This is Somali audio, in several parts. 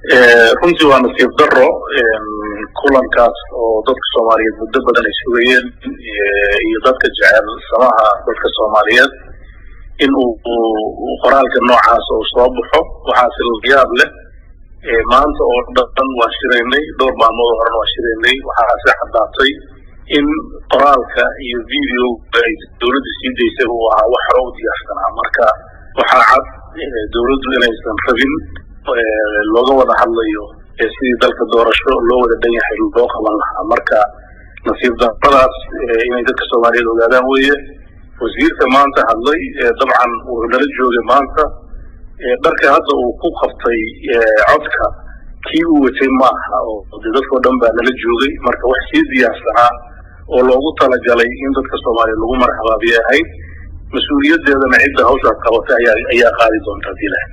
runtii waa nasiib daro kulankaas oo dadka Soomaaliyeed muddo badan ay sugayeen iyo dadka jecel samaha dadka Soomaaliyeed in uu qoraalka noocaas oo soo baxo waxaas la yaab leh maanta oo dhan waa shiraynay dhowr maalmood horena waa shiraynay waxaas caddaatay in qoraalka iyo video ay dawladda sii daysay uu ahaa wax hore u diyaarsanaa marka waxaa cad dawladdu inaysan rabin looga wada hadlayo sidii dalka doorasho loo wada dhan yahay loo qaban lahaa marka nasiib darradaas inay dadka Soomaaliyeed ogaadaan weeye wasiirka maanta hadlay dabcan uu nala joogay maanta dharka hadda uu ku qabtay codka kii uu watay maaha oo dadka dhan baa nala joogay marka wax sii diyaarsanaa oo loogu talagalay in dadka Soomaaliyeed lagu marxabaabiyo ahayd mas'uuliyadeedana cidda hawshaas qabatay ayaa qaadi doonta dilaha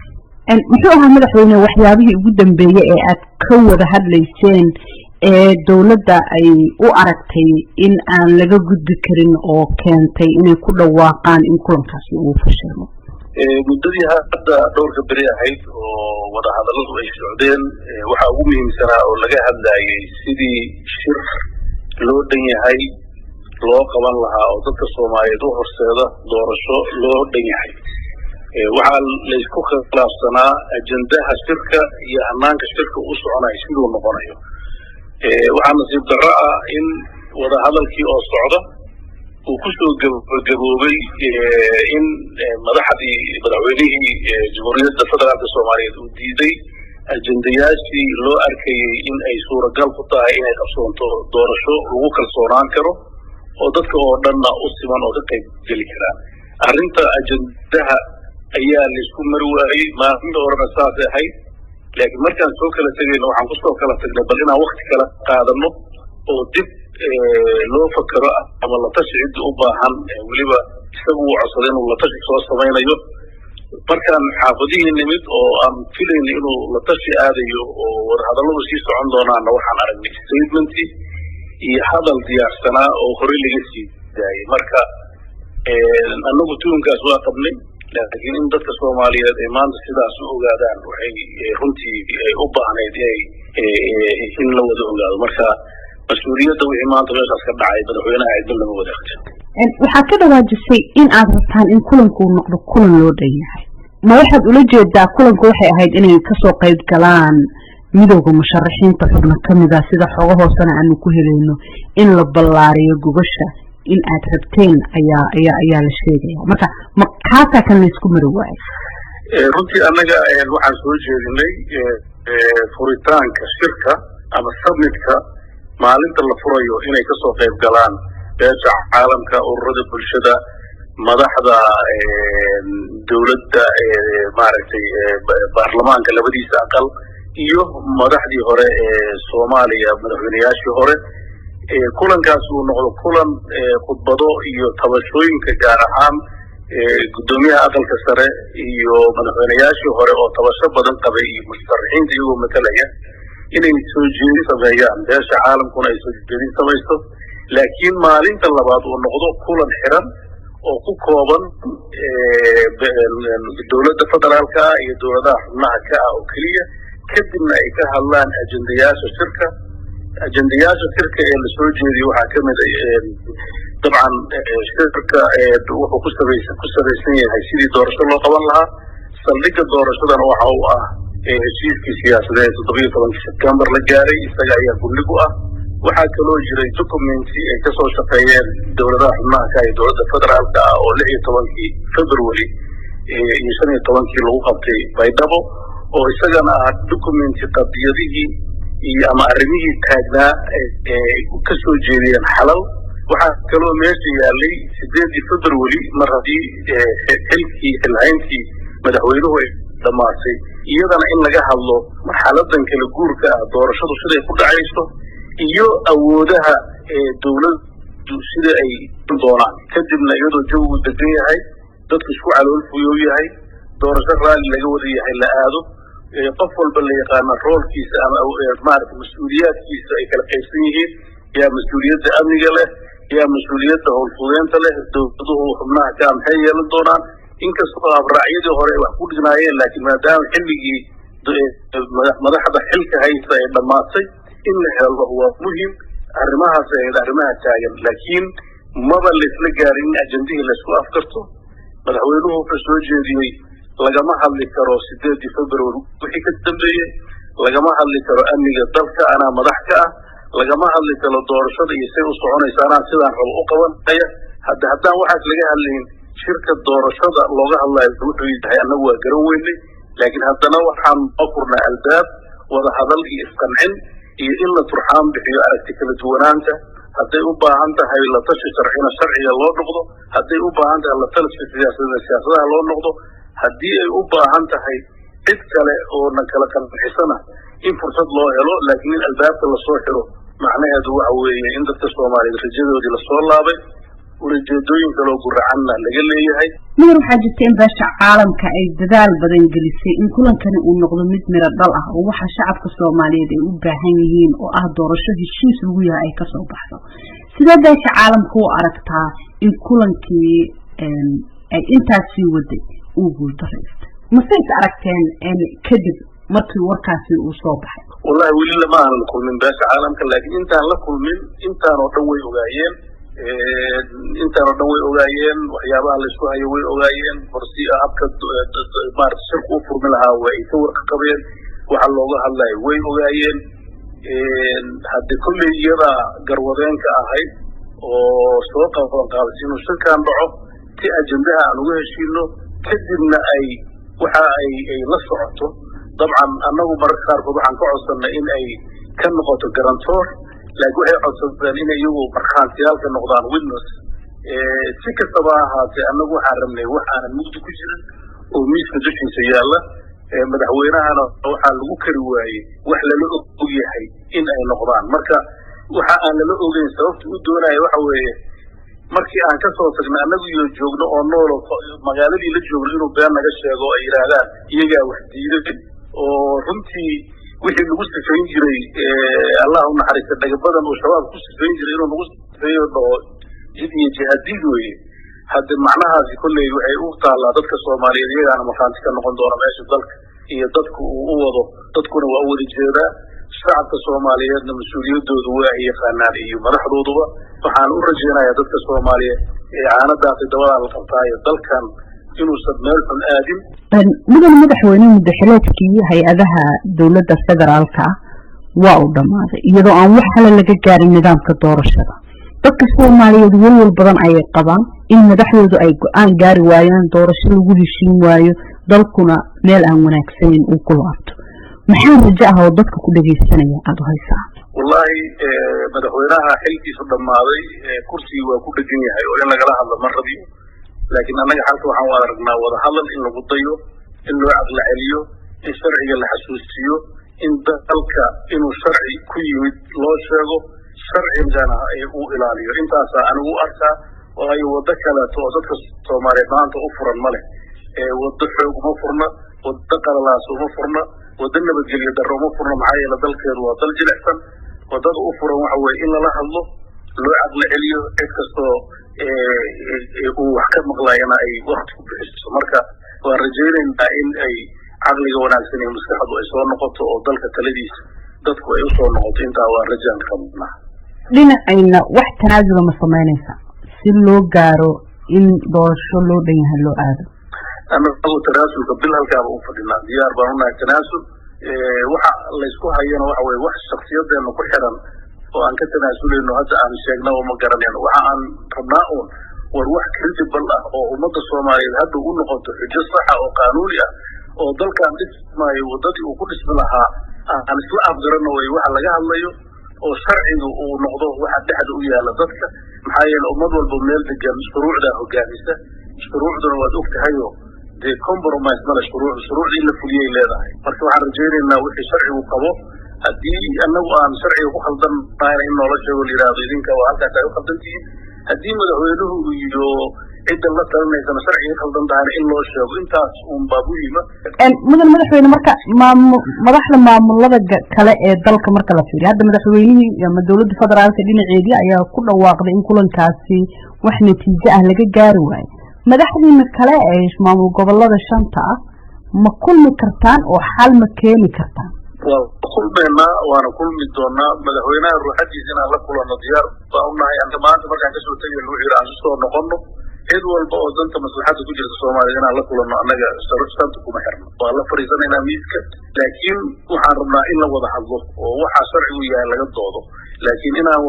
muxuu ahaa madaxweyne waxyaabihii ugu dambeeyay ee aad ka wada hadlayseen ee dawladda ay u aragtay in aan laga gudbi karin oo keentay inay ku dhawaaqaan in kulankaasi uu fashilmo muddadii hadda dhowrka beri ahayd oo wada hadalladu ay socdeen waxaa ugu muhiimsanaa oo laga hadlayay sidii shir loo dhan yahay loo qaban lahaa oo dadka Soomaaliyeed u horseeda doorasho loo dhan yahay waxaa la isku khilaafsanaa ajandaha shirka iyo hanaanka shirka u soconayo siduu noqonayo waxaa nasiib darro ah in wada hadalkii oo socda uu ku soo gabagaboobay in madaxweynihii jamhuuriyadda federaalka Soomaaliyeed uu diiday ajandayaashii loo arkayay in ay suuragal ku tahay inay qabsoonto doorasho lagu kalsoonaan karo oo dadka oo dhanna u siman oo ka qayb geli karaan arrinta ajandaha ayaa la isku mari waayey maalinta horena saas ahayd laakiin markaan soo kala tegayno waxaan kusoo kala tagnay bal inaan wakti kala qaadano oo dib loo fakero ama la tashi cidda u baahan weliba isagu uu codsaday inuu la tashi soo samaynayo markaan xaafadihii nimid oo aan filayna inuu la tashi aadayo oo warhadalladu sii socon doonaana waxaan aragnay statementii iyo hadal diyaarsanaa oo horey laga sii daayay marka annagu tuunkaas waa qabnay laakiin in dadka Soomaaliyeed ay maanta sidaas u ogaadaan waxay runtii u baahnayd in la wada ogaado marka mas'uuliyadda wixii maanta meeshaas ka dhacay madaxweynaha cidda lama wadaagto waxaa ka dhawaajisay in aad rabtaan in kulanku noqdo kulan loo dhan yahay ma waxaad ula jeedaa kulanku waxay ahayd inay kasoo qayb galaan midowga musharaxiinta xubno kamid ah sida xogo hoosena aanu ku helayno in la ballaariyo gubasha in aad rabteen ayaa la sheegaya marka ma kaasaa kan la isku mari waayay runtii annaga waxaan soo jeedinay furitaanka shirka ama submitka maalinta la furayo inay kasoo qayb galaan beesha caalamka ururada bulshada madaxda dawladda maaragtay baarlamaanka labadiisa aqal iyo madaxdii hore ee Soomaaliya madaxweynayaashii hore kulankaas uu noqdo kulan khudbado iyo tabashooyinka gaar ahaan gudoomiyaha aqalka sare iyo madaxweynayaashii hore oo tabasho badan qabay iyo musharaxiinta iyagoo matalaya inay soo jeedin sameeyaan beesha caalamkuna ay soo jeedin samaysto laakiin maalinta labaad uu noqdo kulan xiran oo ku kooban dawladda federaalka iyo dawladaha xubnaha ka ah oo keliya kadibna ay ka hadlaan ajandayaasha shirka ee la soo jeediyey waxaa ka mid dabcan shirka wuxuu ku sabaysan yahay sidii doorasho loo qaban lahaa saldhigga doorashadana waxa uu ah heshiiskii siyaasadeed 17 September la gaaray isaga ayaa gundhig u ah waxaa kaloo jiray documenti ay kasoo shaqeeyeen dawladaha xubnaha ka iyo dawladda federaalka ah oo 16 February iyo 15 lagu qabtay Baydhabo oo isagana ah documenti qadiyadihii iyo ama arrimihii taagnaa ka soo jeediyeen xalal waxaa kaloo meesha yaalay 8 February mar haddii xilhayntii madaxweynuhu ay dhamaatay iyadana in laga hadlo marxaladan kala guurka ah doorashadu siday ku dhacayso iyo awoodaha dawladdu sida ay doonaan kadibna iyadoo jawigu degan yahay dadku isku calool fuyow yahay doorasho raalli laga wada yahay la aado qof walba la yaqaana roolkiisa ama maaragtay mas'uuliyaadkiisa ay kala qaybsan yihiin yaa mas'uuliyadda amniga leh yaa mas'uuliyadda howlfudeynta leh dawladuhu xubnaha ka maxay yeelan doonaan inkastoo abraacyadii hore ay wax ku dhignaayeen laakiin maadaama xilligii madaxda xilka haysta ee dhamaatay in la helo waa muhiim arrimahaas ay arrimaha taagan laakiin maba laysla gaarin in ajandihii laysku afkarto madaxweynuhu wuxuu soo jeediyey lagama hadli karo 8 February wixii ka dambeeyay lagama hadli karo amniga dalka anaa madax ka ah lagama hadli karo doorashada iyo say u soconaysa anaa sidaan rabo u qabanaya haddaan waxaas laga hadlayn shirka doorashada looga hadlayo wuxuu yahay annagu waa garan weynay laakiin haddana waxaan furnaa albaab wada hadal iyo isqancin iyo in la turxaan bixiyo aragti kala duwanaanta hadday u baahan tahay la tashi sharcina sharciga loo noqdo hadday u baahan tahay la taliska siyaasadaha loo noqdo haddii ay u baahan tahay cid kale oo na kala qancixisana in fursad loo helo laakiin in albaabka lasoo xiro macnaheedu waxa weeye in dadka Soomaaliyeed rajadoodii lasoo laabay ujeedooyin kale oo guracanna laga leeyahay mid waxaa jirta in beesha caalamka ay dadaal badan gelisay in kulankani uu noqdo mid miro dhal ah oo waxa shacabka Soomaaliyeed ay u baahan yihiin oo ah doorasho heshiis lagu yahay ay ka soo baxdo sidee beesha caalamku u aragtaa in kulankii ay intaasi waday uu guuldareystay masay aragteen kadib markii warkaasi uu soo baxay wallahi wali lama aan kulmin beesha caalamka laakiin intaan la kulmin intaan oo dhan way ogaayeen waxyaabaha la isku hayo way ogaayeen farsi habka maarta shirku u furmi lahaa way ka warqabeen waxa looga hadlayo way ogaayeen hadda kulley iyada garwadeenka ahayd oo soo qabanqaabisay inuu shirkaan dhaco si ajandaha aan uga heshiino kadibna waxa ay la socoto dabcan annagu mararka qaarkood waxaan ka codsanay in ay ka noqoto garantoor laakiin waxay codsadeen in iyagu markhaantiyaalka noqdaan witness si kastaba ahaatee annagu waxaan rabnay wax aanan mugdi ku jirin oo miiska dushiisa yaalla madaxweynahana waxaa lagu kari waayey wax lala og yahay in ay noqdaan marka waxa aan lala ogeyn sababta u doonaya waxa weeye markii aan ka soo tagnay annagu iyo joogno oo nool magaaladii la joogno inuu been naga sheego oo ay yidhaahdaan iyagaa wax diiday oo runtii wixii lagu sifayn jiray allah u naxariista dhagabadan oo shabaab ku sifayn jiray inuu nagu sifeeyo dhaho jid iyo jihaadiid weeye hadda macnahaasi kolley waxay u taallaa dadka Soomaaliyeed iyagaana markhaanti ka noqon doona meesha dalka iyo dadku uu u wado dadkuna waa u wada jeedaa shacabka Soomaaliyeedna mas-uuliyadoodu waa ay yaqaanaan iyo madaxdooduba waxaan u rajaynayaa dadka Soomaaliyeed ee caanadaasi dabada la qabtaayo dalkan inuusan meel xun aadin madaxweynuhu madaxweynaadkii hay-adaha dowladda federaalka waa u dhamaaday iyadoo aan wax kale laga gaarin nidaamka doorashada dadka Soomaaliyeed walwal badan ayay qabaan in madaxdoodu ay go'aan gaari waayaan doorasho lagu heshiin waayo dalkuna meel aan wanaagsanin uu ku laabto maxaa rajo ah oo dadka ku dhageysanaya aad haysaa wallahi madaxweynaha xilkiisu dhamaaday kursiga waa ku dhagan yahay oo in lagala hadlo ma rabiyo laakiin annaga halka waxaan u aragnaa wada hadal in lagu dayo in loo caqli celiyo in sharciga la xasuusiyo in dalka inuu sharci ku yimid loo sheego sharcigana uu ilaaliyo intaasaa anigu arkaa oo ay wado kaleeto oo dadka Soomaaliyeed maanta u furan male wado xoog uma furna wado qalalaas uma furna wado nabadgelyo darro uma furna maxaa yeelay dalkeedu waa dal jilicsan wadada u furan waxa weeye in lala hadlo loo caqli celiyo cid kastoo uu wax ka maqlayana ay waqti ku bixiso marka waan rajaynaynaa in ay caqliga wanaagsan iyo maskaxdu ay soo noqoto oo dalka taladiisa dadku ay u soo noqoto intaa waa rajaan qabnaa dhinacayna wax tanaasula ma samaynaysa si loo gaaro in doorasho loo dhan yahay loo aado annagu tanaasulka bil halkaaba u fadhinaa diyaar baan unahay tanaasul waxa laysku hayana waxa weeye wax shakhsiyadeena ku xiran oo aan ka tanaasuleyno hadda aan sheegna oo ma garanayno waxa aan rabnaa uun war wax credible ah oo ummadda Soomaaliyeed hadda u noqoto xujo sax ah oo qaanuuni ah oo dalkan dhismaayo wadadii uu ku dhismi lahaa aan isla afgarano way waxa laga hadlayo oo sharcigu uu noqdo waxa dhexda u yaala dadka maxaa yeelay ummad walba meel degan shuruucda hogaamisa shuruucduna waad ogtahay dee compromise mala shuruucdii la fuliyay leedahay marka waxaan rajaynaynaa wixii sharcigu qabo haddii annagu aan sharciga ku khaldannahay in noola sheego la yidhaahdo idinka waa halkaas ay u khaldantihiin haddii madaxweynuhu iyo cidda la talinaysana sharciga khaldan tahayna in loo sheego intaas uun baa muhiima madaxweyne marka madaxda maamulada kale ee dalka marka la fiiriyo hadda madaxweynihii ama dowladda federaalka dhinaceedii ayaa ku dhawaaqday in kulankaasi wax natiijo ah laga gaari waayo madaxdiina kale ee maamul gobolada shanta ah ma kulmi kartaan oo xal ma keeni kartaan waa kulmeynaa waana kulmi doonaa madaxweynaha ruuxadiisa inaan la kulanno diyaar baa u nahay anta maanta markaan kasoo tegay lagu yidhi aan soo noqono cid walba oo danta maslaxadda ku jirta Soomaaliya inaan la kulanno annaga sarfanta kuma xirno waa la fariisanaynaa miiska laakiin waxaan rabnaa in la wada hadlo oo waxa sharcigu yahay laga doodo laakiin inaan